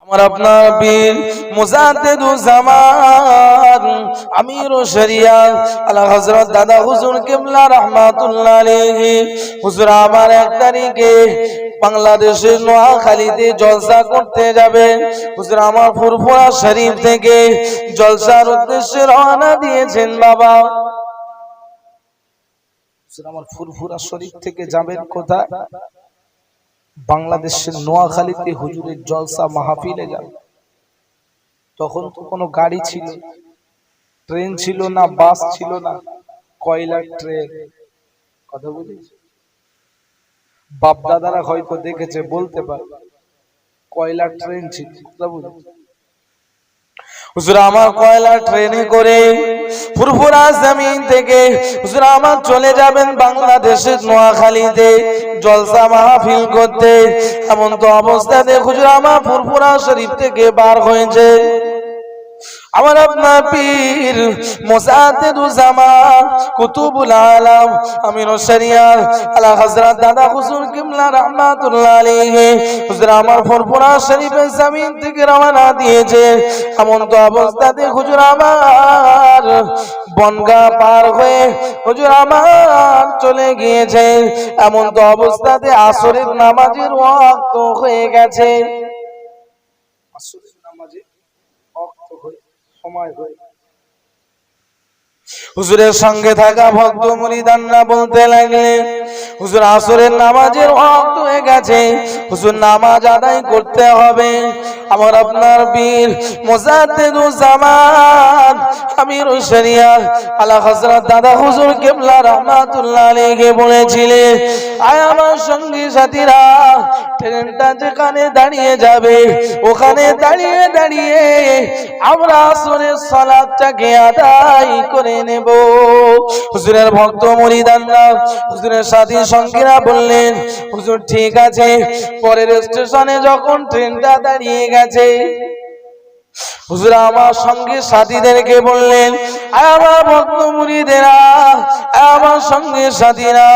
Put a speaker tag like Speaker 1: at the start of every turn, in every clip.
Speaker 1: আমার আপনার বীর মুজাদ্দিদুজ্জামান আমিরুশ শরিয়াত আলা হযরত দাদা হুজুর কিবলা রাহমাতুল্লাহ আলাইহি হুজুর আমার 1 তারিখে বাংলাদেশের নোয়াখালীতে জলসা করতে যাবে। হুজুর আমার ফুরফুরা শরীফ থেকে জলসার উদ্দেশ্যে রওনা দিয়েছেন। বাবা হুজুর আমার ফুরফুরা শরীফ থেকে যাবেন কোথায়? বাংলাদেশের নোয়াখালীতে হুজুরের জলসা মাহফিলে যাবে। তখন তো কোনো গাড়ি ছিল, ট্রেন ছিল না, বাস ছিল না, কয়লার ট্রেন। কথা বুঝিস? বাপ দাদারা হয়তো দেখেছে, বলতে পারবে কয়লার ট্রেন ছিল। কথা বুঝিস? হুজুর আমার কয়লার ট্রেনে করে ফুরফুরা জমিন থেকে হুজুর আমার চলে যাবেন বাংলাদেশের নোয়াখালীতে জলসা মাহফিল করতে। এমন তো অবস্থাতে হুজুর আমার ফুরফুরা শরীফ থেকে বার হয়েছে আমার আপনার পীর মুজাদ্দিদুজ্জামান কুতুবুল আলম আমিরুশ শরিয়াত আলা হযরত দাদা হুজুর কিবলা রাহমাতুল্লাহ আলাইহি হুজুর আমার ফুরফুরা শরীফের জমিন থেকে রওনা দিয়েছে। এমন তো অবস্থাতে হুজুর আমার বনগা পার হয়ে হুজুর আমার চলে গিয়েছে। এমন তো অবস্থাতে আসরের নামাজের ওয়াক্ত হয়ে গেছে। আসরের নামাজের ওয়াক্ত হয়ে সময় হয়ে হুজুরের সঙ্গে থাকা ভক্ত মুরিদানরা বলতে লাগলেন, হুজুর আসরের নামাজের ওয়াক্ত হয়ে গেছে, হুজুর নামাজ আদায় করতে হবে। আমার আপনার বীর মুজাদ্দিদুজ্জামান আমিরুশ শরিয়াত আলা হযরত দাদা হুজুর কিবলা রাহমাতুল্লাহ আলাইহি বলেছিলেন, আয় আমার সঙ্গী সাথীরা, ট্রেনটা যেখানে দাঁড়িয়ে যাবে ওখানে দাঁড়িয়ে দাঁড়িয়ে আমরা আসরের সালাতটাকে আদায় করে নেব। হুজুরের ভক্ত মুরিদানরা হুজুরের সাথী সঙ্গীরা বললেন, হুজুর ঠিক আছে। পরের স্টেশনে যখন ট্রেনটা দাঁড়িয়ে গেছে হুজুর আমার সঙ্গে সাথীদেরকে বললেন, আমার ভক্ত মুরিদেরা, আমার সঙ্গে সাথীরা,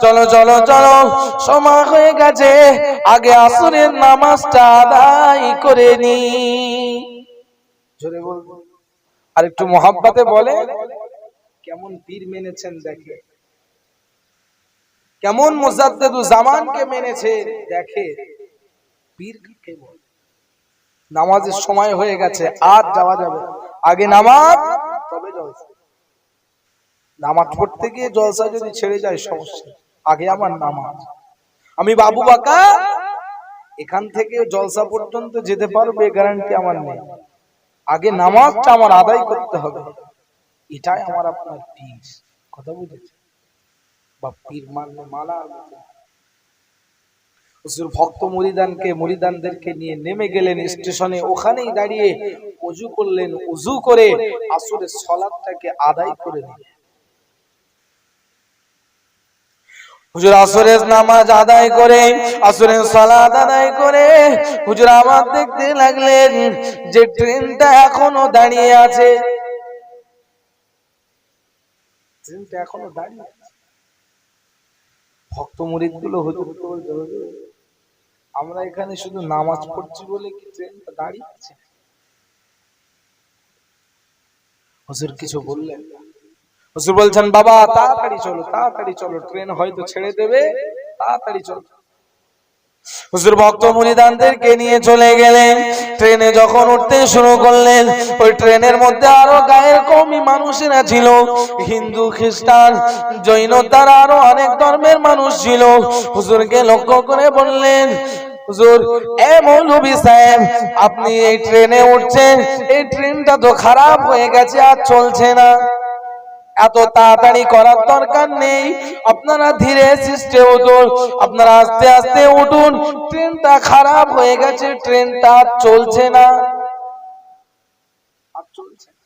Speaker 1: চলো চলো চলো, সময় হয়ে গেছে, আগে আসরের নামাজটা আদায় করে নি। জোরে বলবো আর একটু মহাব্বতে বলে, কেমন পীর মেনেছেন দেখে, কেমন মুজাদ্দিদুজ্জামানকে মেনেছে দেখে। পীর কাকে বলে? নামাজের সময় হয়ে গেছে, আর যাওয়া যাবে, আগে নামাজ তবে জলসা। নামাজ পড়তে গিয়ে জলসা যদি ছেড়ে যায় সমস্যা, আগে আমার নামাজ। আমি বাবু বাকা এখান থেকে জলসা পর্যন্ত যেতে পারবে গ্যারান্টি আমার নেই, আগে নামাজটা আমার আদায় করতে হবে। এটাই আমার আপনার পীর। কথা বুঝেছে? বা পীর মানে মালার মতো। হুজুর ভক্ত মুরিদানদেরকে নিয়ে নেমে গেলেন স্টেশনে, ওখানেই দাঁড়িয়ে ওযু করলেন। ওযু করে আসরের সালাতটাকে আদায় করে নিলেন। হুজুর আসরের নামাজ আদায় করে আসরের সালাত আদায় করে হুজুর আমার দেখতে লাগলেন যে ট্রেনটা এখনো দাঁড়িয়ে আছে। ট্রেনটা এখনো দাঁড়িয়ে আছে। ভক্ত মুরিদগুলো হুজুরকে বলতে, হুজুর আমরা এখানে শুধু নামাজ পড়ছি বলে কি ট্রেনটা দাঁড়িয়ে আছে? হুজুর কিছু বললেন না। হুজুর বলছেন, বাবা তাড়াতাড়ি চলো, তাড়াতাড়ি চলো, ট্রেন হয়তো ছেড়ে দেবে, তাড়াতাড়ি চলো। হুজুর ভক্ত মুরিদানদেরকে নিয়ে চলে গেলেন। ট্রেনে যখন উঠতে শুরু করলেন, ওই ট্রেনের মধ্যে আরো গায়ের কওমি মানুষেরা ছিল, হিন্দু, খ্রিস্টান, জৈন, তারা আরো অনেক ধর্মের মানুষ ছিল। হুজুরকে লক্ষ্য করে বললেন, হুজুর এ মৌলভী সাহেব, আপনি এই ট্রেনে উঠছেন, এই ট্রেনটা তো খারাপ হয়ে গেছে, আর চলছে না। এত তাড়াতাড়ি করার দরকার নেই, আপনারা ধীরে সুস্থে উঠুন, আপনারা আস্তে আস্তে উঠুন, ট্রেনটা খারাপ হয়ে গেছে, ট্রেনটা চলছে না। আর চলছে না,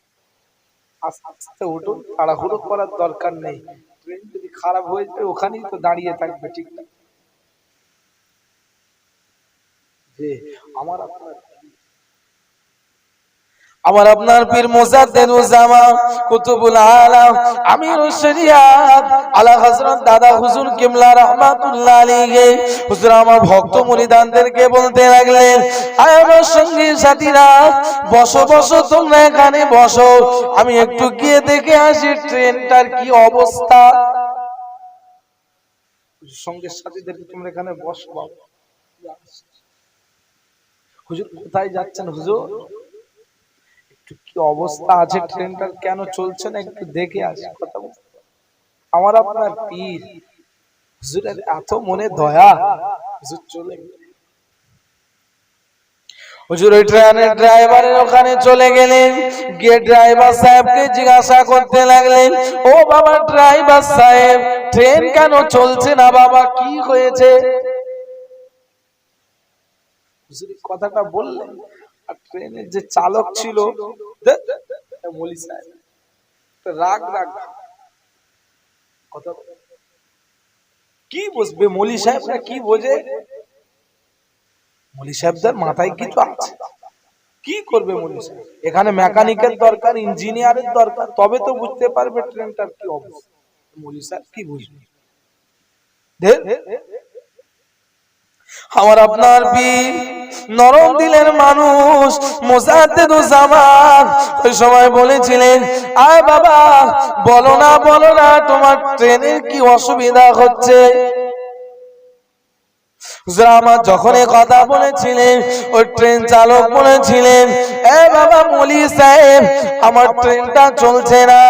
Speaker 1: আস্তে আস্তে উঠুন, তাড়াহুড়ো করার দরকার নেই। ট্রেন যদি খারাপ হয়ে যায় ওখানেই তো দাঁড়িয়ে থাকবে, ঠিক না? যে আমার আপনার আমার আপনার পীর মুজাদ্দিদুজ্জামান কুতুবুল আলাম আমিরুশ শরিয়াত আলা হযরত দাদা হুজুর কিবলা রাহমাতুল্লাহ আলাইহি হুজুর আমার ভক্ত মুরিদানদেরকে বলতে লাগলেন, আয় আমার সঙ্গী সাথীরা, বসো বসো, তোমরা এখানে বসো, আমি একটু গিয়ে দেখে আসি ট্রেনটার কি অবস্থা। সঙ্গী সাথীদেরকে তোমরা এখানে বসো। হুজুর কোথায় যাচ্ছেন? হুজুর একটু কি অবস্থা আছে ট্রেনটার, কেন চলছে না, একটু দেখে আসি। কথা বলতে আমার আপনার পীর হুজুরের এত মনে দয়া, হুজুর চলে গেলেন। হুজুর ওই ট্রেনের ড্রাইভারের ওখানে চলে গেলেন, গিয়ে ড্রাইভার সাহেবকে জিজ্ঞাসা করতে লাগলেন, ও বাবা ড্রাইভার সাহেব, ট্রেন কেন চলছে না বাবা, কি হয়েছে? হুজুর কথাটা বললেন, আর ট্রেনের যে চালক ছিল মৌলী সাহেব রাগ রাগ কথা, কি বুঝবে মৌলী সাহেবরা, কি বোঝে? মৌলী সাহেবদের মাথায় কিছু আছে, কি করবে মৌলী সাহেব? এখানে মেকানিকের দরকার, ইঞ্জিনিয়ারের দরকার, তবে তো বুঝতে পারবে ট্রেনটার কি অবস্থা। মৌলী সাহেব কি বুঝবে? আমার আপনার পীর নরম দিলের মানুষ মুজাদ্দিদুজ্জামান ওই সময় বলেছিলেন, আয় বাবা, বলো না তোমার ট্রেনের কি অসুবিধা হচ্ছে। হুজুর আমার যখন এই কথা বলেছিলেন, ওই ট্রেন চালক বলেছিলেন, এ বাবা মৌলী সাহেব, আমার ট্রেনটা চলছে না।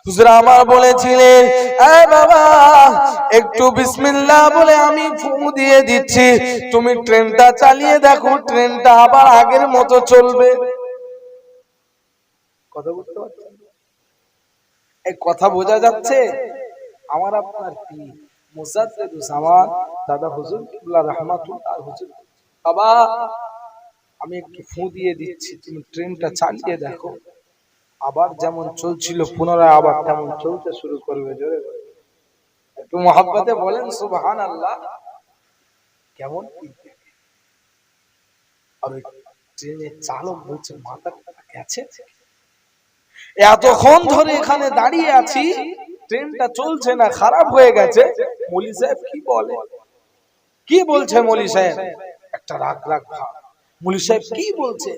Speaker 1: হুজুর আমার বলেছিলেন, এ বাবা, একটু বিসমিল্লাহ বলে আমি ফু দিয়ে দিচ্ছি, তুমি ট্রেনটা চালিয়ে দেখো, ট্রেনটা আবার আগের মতো চলবে। কথা বুঝতে পারছেন? এই কথা বোঝা যাচ্ছে? আমার আপনার কি মুজাদ্দিদুজ্জামান দাদা হুজুর কিবলা রাহমাতুল্লাহ হুজুর, বাবা আমি একটু ফু দিয়ে দিচ্ছি, তুমি ট্রেনটা চালিয়ে দেখো, আবার যেমন চলছিল পুনরায় আবার তেমন চলতে শুরু করবে। জোরে একটু মহব্বতে বলেন সুবহানাল্লাহ। কেমন আর ট্রেনের চালক বলছে, মাথা গেছে, এতক্ষণ ধরে এখানে দাঁড়িয়ে আছি, ট্রেনটা চলছে না, খারাপ হয়ে গেছে। মৌলী সাহেব কি বলে, কি বলছে মৌলী সাহেব? একটা রাগ রাগ ভাব। মৌলী সাহেব কি বলছে?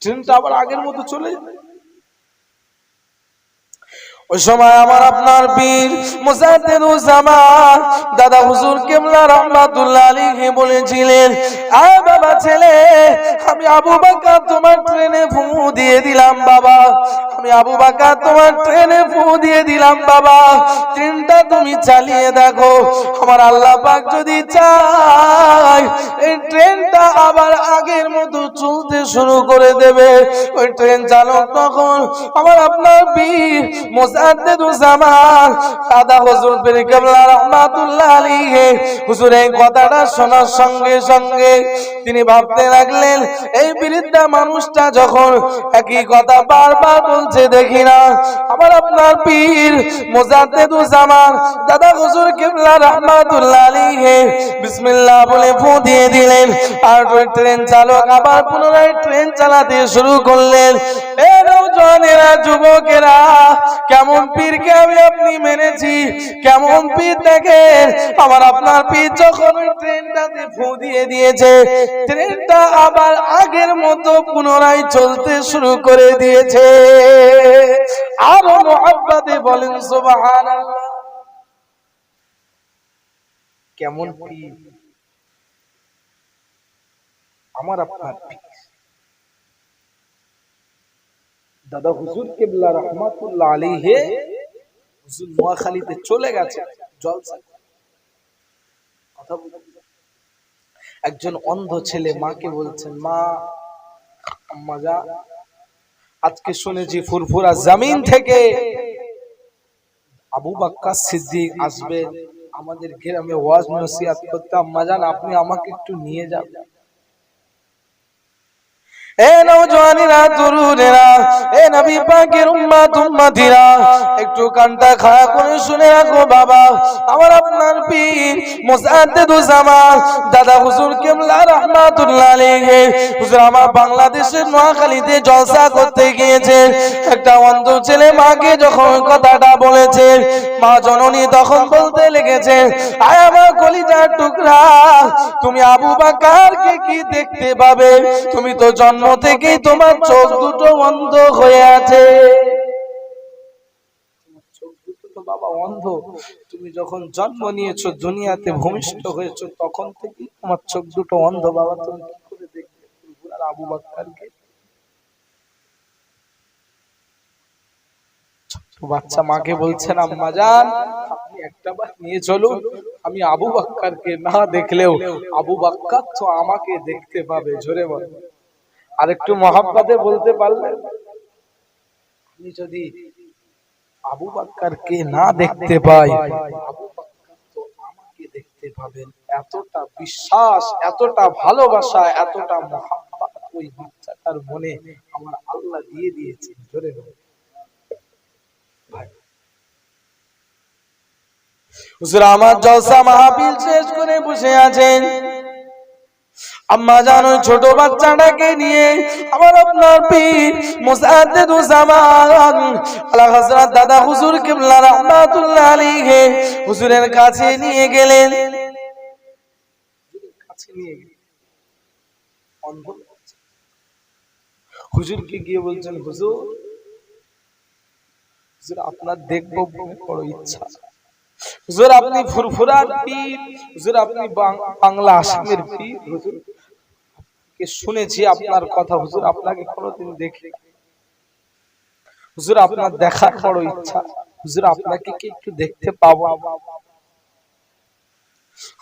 Speaker 1: ট্রেনটা আবার আগের মতো চলে যাবে। ওই সময় আমার আপনার পীর মুজাদ্দিদুজ্জামান দাদা হুজুর কিবলা রাহমাতুল্লাহ আলাইহি বলেছিলেন, আয় বাবা ছেলে, আমি আবু বকর তোমার ট্রেনে ফু দিয়ে দিলাম বাবা, আমি আবু বকর তোমার ট্রেনে ফু দিয়ে দিলাম বাবা, ট্রেনটা তুমি চালিয়ে দেখো, আমার আল্লাহ পাক যদি চায় এই ট্রেনটা আবার আগের মতো চলতে শুরু করে দেবে। ওই ট্রেন চালক তখন আমার আপনার পীর মুজাদ্দিদুজ্জামান দাদা হুজুর পীর কিবলা রাহমাতুল্লাহ আলাইহি হুজুর এই কথাটা শোনার সঙ্গে সঙ্গে তিনি ভাবতে লাগলেন, এই বৃদ্ধ মানুষটা যখন একই কথা বারবার বলছে, দেখি না আমার আপনার পীর মুজাদ্দিদুজ্জামান দাদা হুজুর কিবলা রাহমাতুল্লাহ আলাইহি বিসমিল্লাহ বলে ফু দিয়ে দিলেন, আর ওই ট্রেন চালক আবার পুনরায় ট্রেন চালাতে শুরু করলেন। এ নওজওয়ানেরা, যুবকেরা, কেমন পীরকে আমি আপনি মেনেছি, কেমন পীর দেখেন। আমার আপনার পীর যখন ওই ট্রেনটাতে ফু দিয়ে দিয়েছে, ট্রেনটা আবার আগের মতো পুনরায় চলতে শুরু করে দিয়েছে। আরো মুহাব্বতে বলেন সুবহানাল্লাহ। কেমন পীর আমার আপনার পীর দাদা হুজুর কিবলা রাহমাতুল্লাহ আলাইহি হুজুর নোয়াখালীতে চলে গেছে জলসা। কথা বলুন, একজন অন্ধ ছেলে মাকে বলছেন, মা, আম্মা যা, আজকে শুনেছি ফুরফুরা জমিন থেকে আবু বকর সিদ্দিক আসবে আমাদের গ্রামে ওয়াজ নসিহত করতে, আম্মা জান আপনি আমাকে একটু নিয়ে যাবেন। এ নওজওয়ানেরা, তরুণেরা, এ নবী পাকের উম্মত উম্মতিরা, একটু কানটা খাড়া করে শুনে রাখো বাবা। আমার আপনার পীর মুজাদ্দিদুজ্জামান দাদা হুজুর কিবলা রাহমাতুল্লাহ আলাইহি হুজুর আমার বাংলাদেশের নোয়াখালীতে জলসা করতে গিয়েছে। একটা অন্ধ ছেলে মাকে যখন কথাটা বলেছে, মা জননী তখন বলতে লেগেছে, আয় আমার কলিজার টুকরা, তুমি আবু বকরকে কি দেখতে পাবে? তুমি তো জন্ম থেকেই তোমার চোখ দুটো অন্ধ হয়ে আছে। চোখ দুটো তো বাবা অন্ধ, তুমি যখন জন্ম নিয়েছো, দুনিয়াতে ভূমিষ্ঠ হয়েছো, তখন থেকেই তোমার চোখ দুটো অন্ধ। বাবা তুমি কি করে দেখবে আবু বকরকে? বাচ্চা মাকে বলছেন, আম্মা জান আপনি একটাবার নিয়ে চলুন, আমি আবু বকরকে না দেখলেও আবু বকর তো আমাকে দেখতে পাবে। জোরে বল। আর একটু মহাব্বতে বলতে পারলেন, আমি যদি আবু বকরকে না দেখতে পাই, আবু বকর তো আমাকে দেখতে পাবেন। এতটা বিশ্বাস, এতটা ভালোবাসা, এতটা মহাব্বত ওই বাচ্চাটার মনে আমার আল্লাহ দিয়ে দিয়েছেন। জোরে বল। হুজুর আমার জলসা মাহফিল শেষ করে বসে আছেন, আম্মা জান ওই ছোট বাচ্চাটাকে নিয়ে আমার আপনার পীর মুজাদ্দিদুজ্জামান আলা হযরত দাদা হুজুর কিবলা রাহমাতুল্লাহ আলাইহি হুজুরের কাছে নিয়ে গেলেন। হুজুরকে গিয়ে বলছেন, হুজুর আপনার দেখবো বড় ইচ্ছা। হুজুর আপনি ফুরফুরার পীর, হুজুর আপনি বাংলা আসামের পীর, হুজুর কে শুনেছি আপনার কথা, হুজুর আপনাকে কোনোদিন দেখি, হুজুর আপনার দেখার বড় ইচ্ছা, হুজুর আপনাকে কি একটু দেখতে পাবো?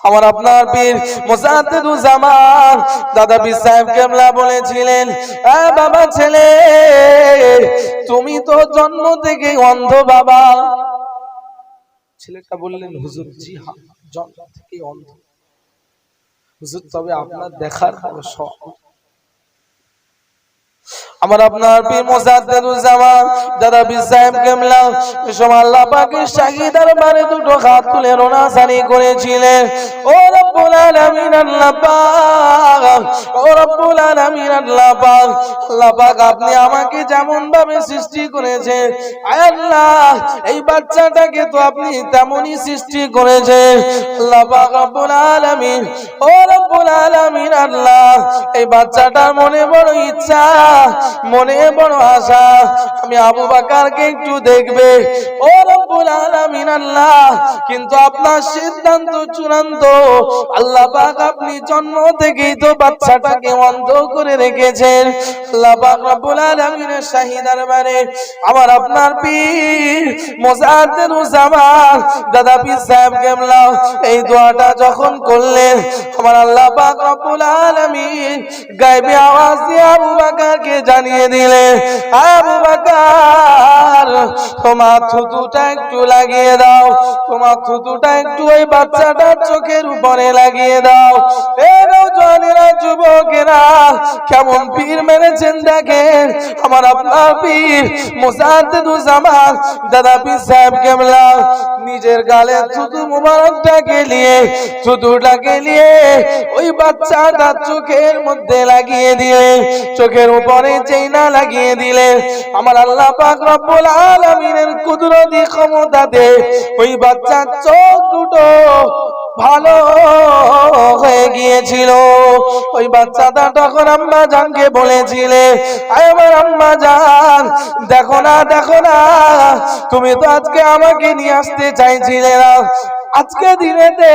Speaker 1: আমার আপনার পীর মুজাদ্দিদুজ্জামান দাদা পীর সাহেব কেবলা বলেছিলেন, এ বাবা ছেলে, তুমি তো জন্ম থেকে অন্ধ বাবা। ছেলেটা বললেন, হুজুর জি হ্যাঁ, জন্ম থেকে অন্ধ হুজুর, তবে আপনার দেখার বড় শখ। আমার আপনার পীর মুজাদ্দিদুজ্জামান দাদা পীর সাহেব কেবলা এসব আল্লাহ পাকের শাহী দরবারে দুটো হাত তুলে রোনাসানি করেছিলেন, ও রব্বুল আলামিন আল্লাহ পাক, ও রব্বুল আলামিন আল্লাহ পাক, আল্লাহ পাক আপনি আমাকে যেমন ভাবে সৃষ্টি করেছেন, আয় আল্লাহ এই বাচ্চাটাকে তো আপনি তেমনই সৃষ্টি করেছেন। আল্লাহ পাক রব্বুল আলামিন, ও রব্বুল আলামিন আল্লাহ, এই বাচ্চাটার মনে বড় ইচ্ছা, মনে বড় আশা, আমি আবু বকরকে একটু দেখবে। ও রব্বুল আলামিন আল্লাহ, কিন্তু আপনার সিদ্ধান্ত চূড়ান্ত। আল্লাহ পাক আপনি জন্ম থেকেই তো বাচ্চাটাকে অন্ধ করে রেখেছেন। আল্লাহ পাক রব্বুল আলামিনের শাহী দরবারে আমার আপনার পীর মুজাদ্দিদুজ্জামান দাদা পীর সাহেব কেবলা এই দোয়াটা যখন করলেন, আমার আল্লাহ পাক রব্বুল আলামিন গায়বী আওয়াজ দিয়ে আবু বকরকে জানিয়ে দিলেন, আবু বকর তোমার থুতুটা একটু লাগিয়ে দাও, তোমার থুতুটা একটু ওই বাচ্চাটার চোখের উপরে লাগিয়ে দাও। এ নওজওয়ানেরা, যুবকেরা, কেমন পীর মেরেছেন দেখেন। আমার আপনার পীর মুজাদ্দিদুজ্জামান দাদা পীর সাহেব কেবলা নিজের গালে থুতু মুবারকটাকে নিয়ে, থুতুটাকে নিয়ে ওই বাচ্চাটার চোখের মধ্যে লাগিয়ে দিলেন, চোখের উপরে চেইনা লাগিয়ে দিলেন। আমার আল্লাহ পাক রব্বুল আলামিনের কুদরতি ক্ষমতাতে ওই বাচ্চার চোখ দুটো ভালো হয়ে গিয়েছিল। ওই বাচ্চাটা তখন আম্মা জানকে বলেছিলে, আমার আম্মা জান দেখো না, দেখো না, তুমি তো আজকে আমাকে নিয়ে আসতে চাইছিলে না, আজকে দিনেতে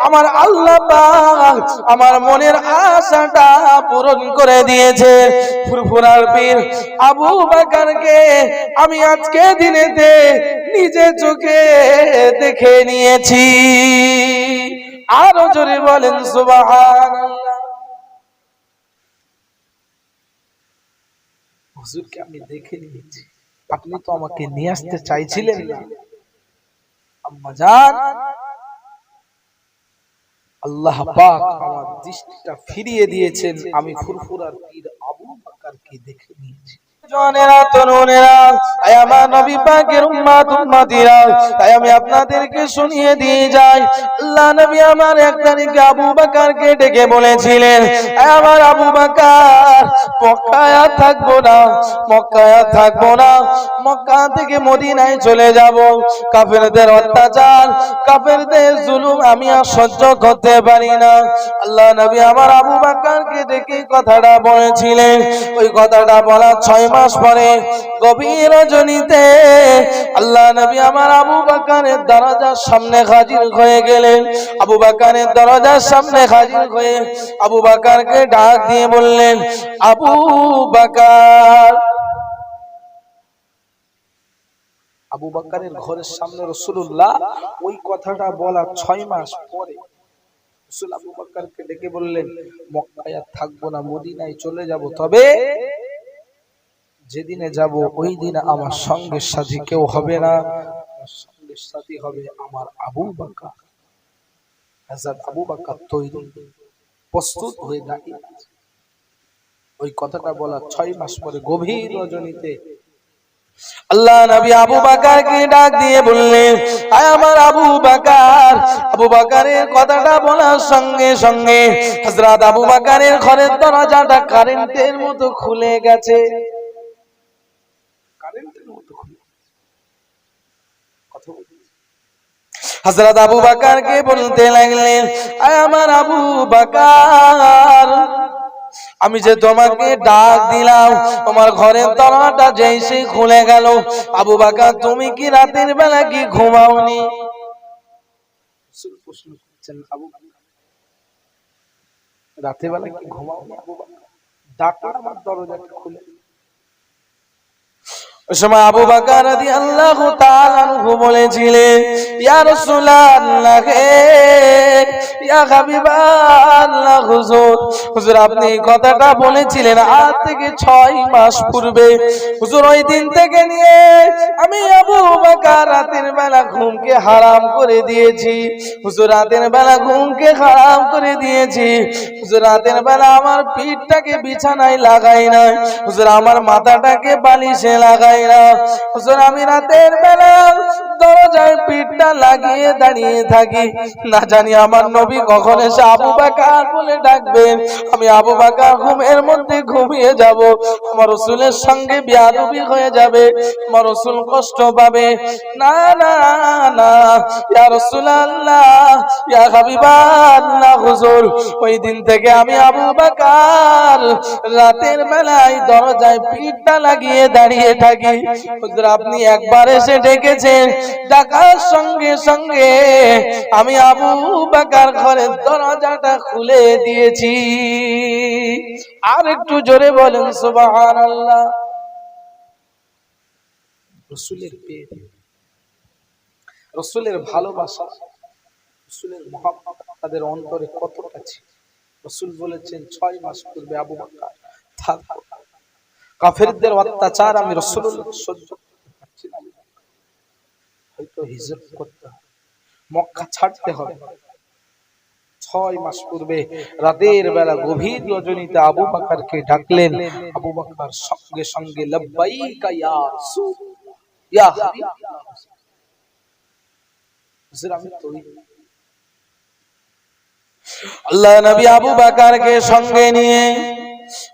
Speaker 1: আমার আল্লাহ পাক আমার মনের আশাটা পূরণ করে দিয়েছে। ফুরফুরার পীর আবু বকরকে আমি আজকে দিনেতে নিজে চোখে দেখে নিয়েছি। আরো জোরে বলেন সুবহানাল্লাহ। হুজুরকে আমি দেখে নিয়েছি, আপনি তো আমাকে নিয়ে আসতে চাইছিলেন না। আম্মা জান আল্লাহ পাক আমার দৃষ্টিটা ফিরিয়ে দিয়েছেন, আমি ফুরফুরার পীর আবু বকরকে দেখে নিয়েছি। জওয়ানেরা, তরুণেরা, আয় আমার নবী পাকের উম্মত উম্মতিরা, তাই আমি আপনাদেরকে শুনিয়ে দিয়ে যাই, আল্লাহ নবী আমার এক তারিখে আবু বকরকে ডেকে বলেছিলেন, আয় আমার আবু বকর, মক্কায় আর থাকবো না, মক্কায় আর থাকবো না, মক্কা থেকে মদিনায় চলে যাব। কাফেরদের অত্যাচার, কাফেরদের জুলুম আমি আর সহ্য করতে পারি না। আল্লাহ নবী আমার আবু বকরকে ডেকে কথাটা বলেছিলেন। ওই কথাটা বলা 6 মাস পরে গভীর রজনীতে আল্লাহ নবী আমার আবু বকরের দরজার সামনে হাজির হয়ে গেলেন। আবু বকরের দরজার সামনে হাজির হয়ে আবু বকরকে ডাক দিয়ে বললেন, আবু বকর। আবু বকরের ঘরের সামনে রাসূলুল্লাহ ওই কথাটা বলা 6 মাস পরে রাসূল আবু বকরকে ডেকে বললেন, মক্কায় আর থাকবো না, মদিনায় চলে যাব, তবে যেদিনে যাব ওই দিন আমার সঙ্গের সাথে কেউ হবে না, আমার সঙ্গের সাথে হবে আমার আবু বকর। হযরত আবু বকর তৈরি, প্রস্তুত হয়ে দাঁড়িয়ে আছে। ওই কথাটা বলা 6 মাস পরে গভীর রজনীতে আল্লাহ নবী আবু বকরকে ডাক দিয়ে বললেন, আয় আমার আবু বকর। আবু বকরের কথাটা বলার সঙ্গে সঙ্গে হযরত আবু বকরের ঘরের দরজাটা কারেন্টের মতো খুলে গেছে। কারেন্টের মতো খুলে কথা বলছি। হযরত আবু বকরকে বলতে লাগলেন, আয় আমার আবু বকর, আমি যে তোমাকে ডাক দিলাম, তোমার ঘরের দরজাটা যেই সেই খুলে গেল। আবু বকর, তুমি কি রাতের বেলা কি ঘুমাওনি? প্রশ্ন করছেন, আবু বকর রাতের বেলা কি ঘুমাওনি? আবু বকর ডাকলে আমার দরজাটা খুলে। ওই সময় আবু বকর রাদিয়াল্লাহু তাআলা আনহু বলেছিলেন, ইয়া রাসূলুল্লাহ, ইয়া হাবিবাল্লাহ, হুজুর, হুজুর আপনি এই কথাটা বলেছিলেন আজ থেকে 6 মাস পূর্বে। হুজুর ওই দিন থেকে নিয়ে আমি আবু বকর রাতের বেলা ঘুমকে হারাম করে দিয়েছি। হুজুর রাতের বেলা ঘুমকে হারাম করে দিয়েছি। হুজুর রাতের বেলা আমার পিঠটাকে বিছানায় লাগাই না, হুজুর আমার মাথাটাকে বালিশে লাগাই না। হুজুর আমি রাতের বেলা দরজায় পিঠটা লাগিয়ে দাঁড়িয়ে থাকি, না জানি আমার নবী কখন এসে আবু বকর বলে ডাকবেন। আমি আবু বকর ঘুমের মধ্যে ঘুমিয়ে যাব, আমার রাসূলের সঙ্গে বেয়াদবি হয়ে যাবে, আমার রাসূল কষ্ট পাবে। না না না, ইয়া রাসূলুল্লাহ, ইয়া হাবিবাল্লাহ, হুজুর ওই দিন থেকে আমি আবু বকর রাতের বেলায় দরজায় পিঠটা লাগিয়ে দাঁড়িয়ে থাকি। হুজুর আপনি একবার এসে ডেকেছেন, ডাকার সঙ্গে সঙ্গে আমি আবু বকর ঘরের দরজাটা খুলে দিয়েছি। আর একটু জোরে বলেন সুবহানাল্লাহ। রাসূলের প্রেম, রাসূলের ভালোবাসা, রাসূলের মহব্বত তাদের অন্তরে কতটা ছিল। রাসূল বলেছেন 6 মাস পূর্বে আবু বকর থাকবো, কাফেরদের অত্যাচার আমি রাসূলুল্লাহ সহ্য করতে পারছি না, হয়তো হিজরত করতে হবে, মক্কা ছাড়তে হবে। 6 মাস পূর্বে রাতের বেলা গভীর রজনীতে আবু বকরকে ডাকলেন। আবু বকর সঙ্গে সঙ্গে লব্বাইকা ইয়া রাসূল, ইয়া হাবিবাল্লাহ, হুজুর আমি তৈরি। আল্লাহ নবী আবু বকরকে সঙ্গে নিয়ে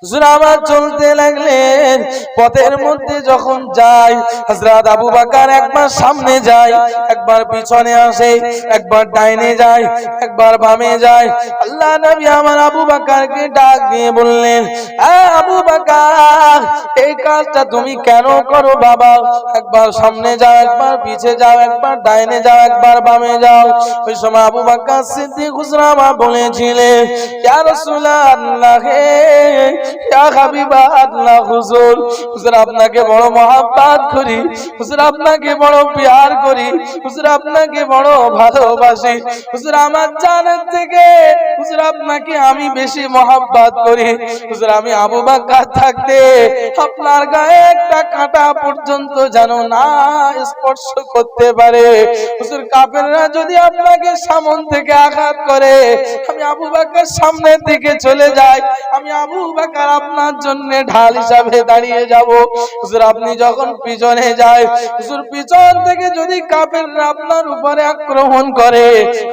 Speaker 1: হুজুর আমার চলতে লাগলেন। পথের মধ্যে যখন যায়, হযরত আবু বকর একবার সামনে যায়, একবার পিছনে আসে, একবার ডাইনে যায়, একবার বামে যায়। আল্লাহ নবী আমার আবু বকরকে ডাক দিয়ে বললেন, আবু বকর এই কাজটা তুমি কেন করো বাবা? একবার সামনে যাও, একবার পিছে যাও, একবার ডাইনে যাও, একবার বামে যাও। ওই সময় আবু বকর সিদ্দিক হুজুর আমার বলেছিলেন, ইয়া রাসূলুল্লাহ, ইয়া ইয়া হাবিবাল্লাহ হুজুর, হুজুর আপনাকে বড় মহব্বত করি, হুজুর আপনাকে বড় প্যার করি, হুজুর আপনাকে বড় ভালোবাসি, হুজুর আমার জানের থেকে হুজুর আপনাকে আমি বেশি মহব্বত করি। হুজুর আমি আবু বকর থাকতে আপনার গায়ে একটা কাঁটা পর্যন্ত যেন না স্পর্শ করতে পারে। হুজুর কাফেররা যদি আপনাকে সামন থেকে আঘাত করে, আমি আবু বকর সামনের দিকে চলে যাই, আমি আবু বকর আপনার জন্য ঢাল হিসাবে দাঁড়িয়ে যাব। হুজুর আপনি যখন পিছনে যায়, হুজুর পিছন থেকে যদি কাফেররা আপনার উপরে আক্রমণ করে,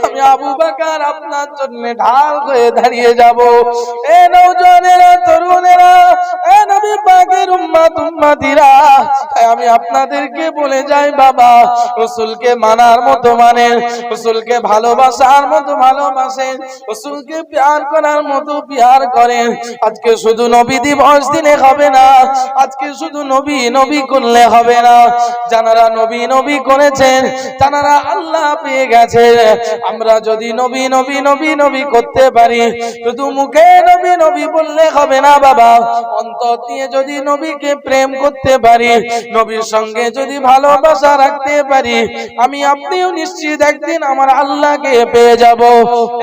Speaker 1: আমি আবু বকর আপনার জন্য ঢাল হয়ে দাঁড়িয়ে যাব। এ নওজওয়ানেরা, তরুণেরা, এ নবী পাকের উম্মত উম্মতিরা, আমি আপনাদেরকে বলে যাই বাবা, রাসূলকে মানার মতো মানেন, রাসূলকে ভালোবাসার মতো ভালোবাসেন, রাসূলকে প্যার করার মতো প্যার করেন। আজকে শুধু নবী দিবস দিলে হবে না, আজকে শুধু নবী নবী করলে হবে না। যারা নবী নবী করেছেন তারা আল্লাহ পেয়ে গেছেন। আমরা যদি নবী নবী নবী নবী করতে পারি, শুধু মুখে নবী নবী বললে হবে না বাবা, অন্তর দিয়ে যদি নবীকে প্রেম করতে পারি, নবীর সঙ্গে যদি ভালোবাসা রাখতে পারি, আমি আপনিও নিশ্চিত একদিন আমার আল্লাহকে পেয়ে যাব।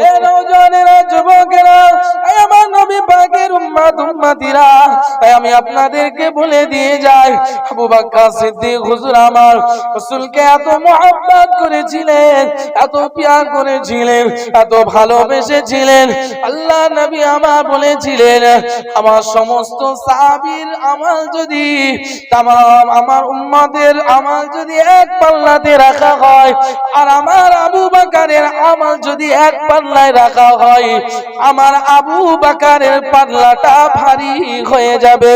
Speaker 1: এ নওজওয়ানেরা, যুবকেরা, আমার নবী পাকের উম্মত উম্মতিরা, আমি আপনাদেরকে বলে দিয়ে যাই, আবু বকর সিদ্দিক হুজুর আমার রাসূলকে এত মহব্বত করেছিলেন, এত প্যার করেছিলেন, এত ভালোবেসেছিলেন। আল্লাহ নবী আমার বলেছিলেন, আমার সমস্ত সাহাবীর আমল যদি तमाम আমার উম্মতের আমল যদি এক পাল্লাতে রাখা হয়, আর আমার আবু বকরের আমল যদি এক পাল্লায় রাখা হয়, আমার আবু বকরের পাল্লাটা ভারী হয়ে যাবে।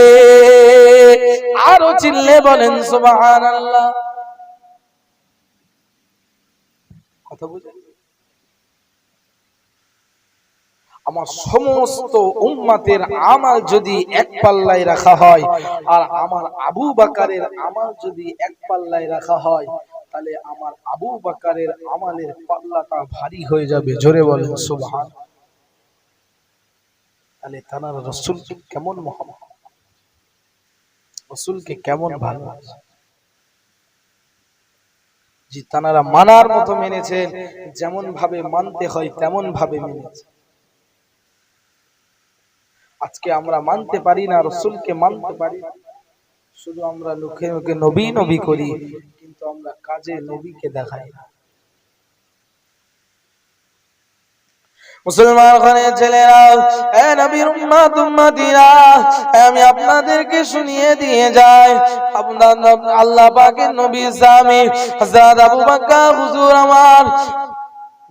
Speaker 1: আরো চিল্লে বলেন সুবহানাল্লাহ। কথা বুঝেন? আমার সমস্ত উম্মতের আমল যদি এক পাল্লায় রাখা হয়, আর আমার আবু বকরের আমল যদি এক পাল্লায় রাখা হয়, তাহলে আমার আবু বকরের আমলের পাল্লাটা ভারী হয়ে যাবে। জোরে বলেন সুবহানাল্লাহ। তাহলে তারা রাসূলকে কেমন মহব্বত, রাসূলকে কেমন ভালোবাসে, যে তারা মানার মতো মেনেছেন, যেমন ভাবে মানতে হয় তেমন ভাবে মেনেছে। আজকে আমরা মানতে পারি না, রাসূলকে মানতে পারি না, শুধু আমরা মুখে মুখে নবী নবী করি, কিন্তু আমরা কাজে নবীকে দেখাই না। মুসলমান ঘরের ছেলেরা, এ নবীর উম্মত উম্মতিরা, আমি আপনাদেরকে শুনিয়ে দিয়ে যাই, আপনার আল্লাহ পাকের নবী স্বামী হযরত আবু বকর হুজুর আমার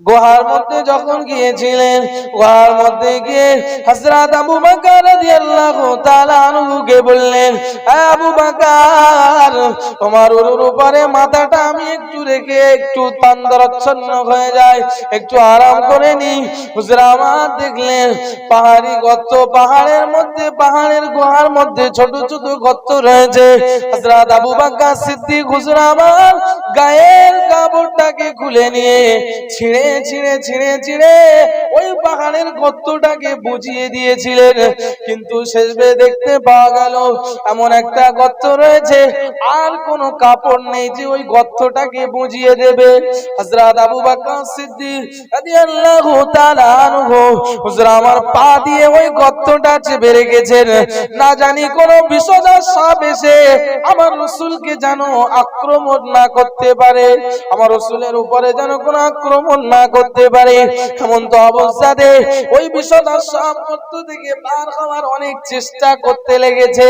Speaker 1: গুহার মধ্যে যখন গিয়েছিলেন, গুহার মধ্যে গিয়ে হযরত আবু বকর রাদিয়াল্লাহু তাআলা আনহুকে বললেন, হে আবু বকর, তোমার উরুর উপরে মাথাটা আমি একটু রেখে একটু পান্দরাচ্ছন্ন হয়ে যায়, একটু আরাম করে নি। হুজুর আমার দেখলেন পাহাড়ি গর্ত, পাহাড়ের মধ্যে, পাহাড়ের গুহার মধ্যে ছোট ছোট গর্ত রয়েছে। হযরত আবু বকর সিদ্দিক হুজুর আমার গায়ের কাপড়টাকে খুলে নিয়ে ছিঁড়ে ছিঁড়ে ছিঁড়ে ছিঁড়ে ওই পাহাড়ের গর্তটাকে বুঝিয়ে দিয়েছিলেন, কিন্তু শেষে দেখতে পাওয়া গেল এমন একটা গর্ত রয়েছে, আর কোনো কাপড় নেই যে ওই গর্তটাকে বুঝিয়ে দেবে। হযরত আবু বকর সিদ্দিক রাদিয়াল্লাহু তাআলা আনহু হুজুর আমার পা দিয়ে ওই গর্তটা চেপে রেখেছেন, না জানি কোন বিষধর সাপ এসে আমার রাসূলকে যেন আক্রমণ না করতে পারে, আমার রাসূলের উপরে যেন কোনো আক্রমণ না করতে পারে। এমন তো অবস্থাতে ওই বিষধর সাপ গর্ত থেকে পার হওয়ার অনেক চেষ্টা করতে লেগেছে।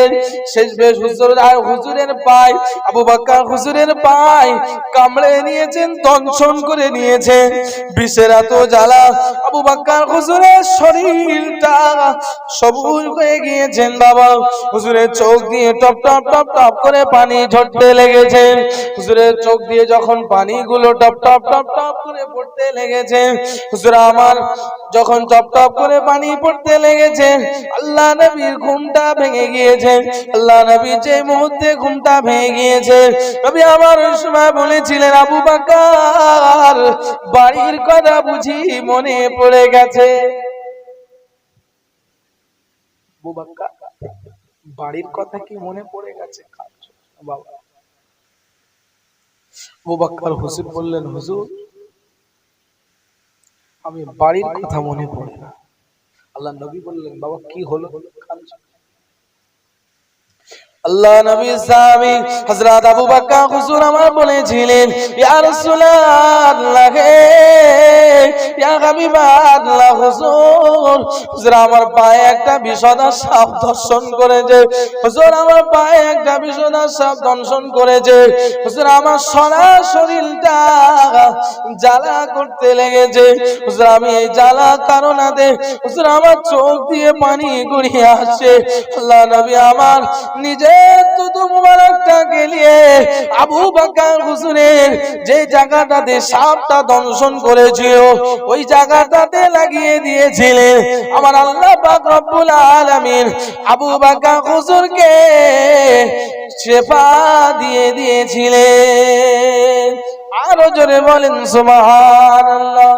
Speaker 1: শেষমেশ হুজুর আর হুজুরের পায়, আবু বকর হুজুরের পায় কামড়ে নিয়েছেন, দংশন করে নিয়েছেন। বিষের এত জ্বালা আবু বকর হুজুরের শরীরটা সবুজ হয়ে গিয়েছেন বাবা। হুজুরের চোখ দিয়ে টপ টপ টপ টপ করে পানি ঝরতে লেগেছে। হুজুরের চোখ দিয়ে যখন পানিগুলো টপ টপ টপ টপ করে পড়তে লেগেছে, হুজুর আমার যখন টপ টপ করে পানি পড়তে লেগেছে, আল্লাহ নবীর ঘুমটা ভেঙে গিয়েছে। আল্লাহ নবী যে মুহূর্তে ঘুমটা ভেঙে গিয়েছে, নবী আমার ওই সময় বলেছিলেন, আবু বকর বাড়ির কথা বুঝি মনে পড়ে গেছে। আবু বকর বাড়ির কথা কি মনে পড়ে গেছে? বাবা আবু বকর হুজুর বললেন, হুজুর আমি বাড়ির কথা মনে পড়ে না। আল্লাহ নবী বললেন, বাবা কি হলো? আল্লাহ নবী সাহাবী হযরত আবু বকর হুজুর আমার বলেছিলেন, ইয়া রাসূলুল্লাহ ইয়া হাবিবাল্লাহ হুজুর, হুজুর আমার পায়ে একটা বিষধর সাপ দর্শন করেছে। হুজুর আমার পায়ে একটা বিষধর সাপ দংশন করেছে। হুজুর আমার সারা শরীরটা জ্বালা করতে লেগেছে। হুজুর আমি এই জ্বালা কারণে হুজুর আমার চোখ দিয়ে পানি গড়িয়ে আসছে। আল্লাহ নবী আমার নিজে দুধু মুবারকটাকে নিয়ে আবু বকর হুজুরের যে জায়গাটাতে সাপটা দংশন করেছিল ওই জায়গাটাতে লাগিয়ে দিয়েছিলেন। আমার আল্লাহ পাক রব্বুল আলামিন আবু বকর হুজুরকে শিফা দিয়ে দিয়েছিলেন। আরো জোরে বলেন সুবহানাল্লাহ।